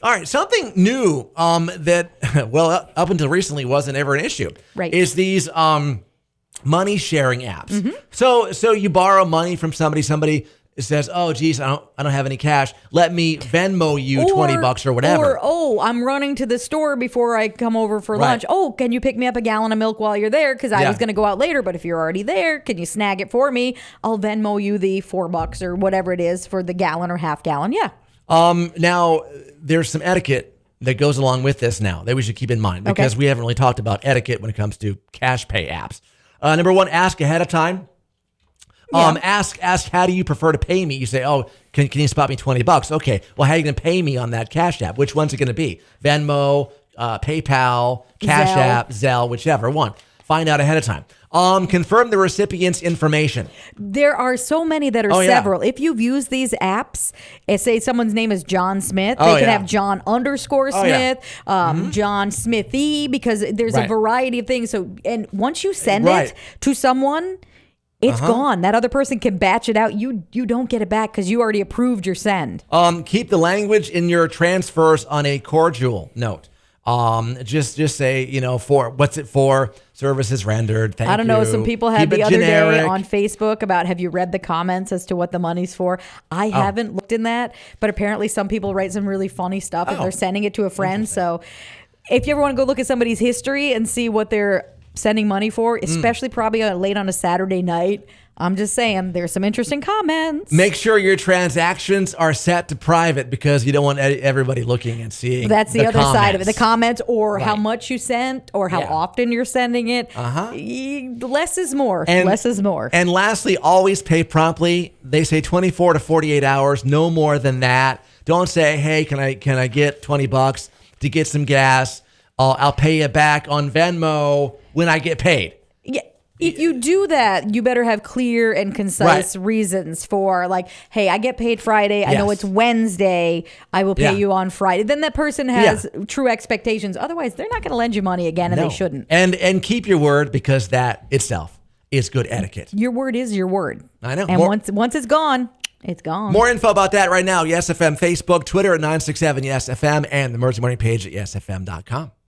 All right, something new that, well, up until recently wasn't ever an issue. Right. Is these money sharing apps. So you borrow money from somebody says, "Oh, geez, I don't have any cash. Let me Venmo you $20 or whatever." Or, oh, I'm running to the store before I come over for lunch. Oh, can you pick me up a gallon of milk while you're there? Because I was going to go out later, but if you're already there, can you snag it for me? I'll Venmo you the $4 or whatever it is for the gallon or half gallon. Yeah. Now, there's some etiquette that goes along with this now that we should keep in mind because we haven't really talked about etiquette when it comes to cash pay apps. Number one, ask ahead of time. Ask how do you prefer to pay me? You say, oh, can you spot me $20? Okay, well, how are you going to pay me on that cash app? Which one's it going to be? Venmo, PayPal, Cash App, Zelle, whichever one. Find out ahead of time. Confirm the recipient's information. There are so many that are several. If you've used these apps, say someone's name is John Smith, they can have John _Smith, John Smithy, because there's a variety of things. So, and once you send it to someone, it's gone. That other person can batch it out. You don't get it back because you already approved your send. Keep the language in your transfers on a cordial note. Just say, for what's it for? Services rendered. Thank you. I don't know. Some people had the other day on Facebook about, have you read the comments as to what the money's for? I haven't looked in that, but apparently some people write some really funny stuff if they're sending it to a friend. So if you ever want to go look at somebody's history and see what they're sending money for, especially probably late on a Saturday night, I'm just saying there's some interesting comments. Make sure your transactions are set to private because you don't want everybody looking and seeing. That's the other side of it. The comments or how much you sent or how often you're sending it. Less is more. Less is more. And lastly, always pay promptly. They say 24 to 48 hours, no more than that. Don't say, hey, can I get $20 to get some gas? I'll pay you back on Venmo when I get paid. Yeah. If you do that, you better have clear and concise reasons for, like, hey, I get paid Friday. I know it's Wednesday. I will pay you on Friday. Then that person has true expectations. Otherwise, they're not going to lend you money again, and they shouldn't. And keep your word because that itself is good etiquette. Your word is your word. I know. And once it's gone, it's gone. More info about that right now. Yes FM Facebook, Twitter at 967 Yes FM, and the Emergency Morning page at yesfm.com.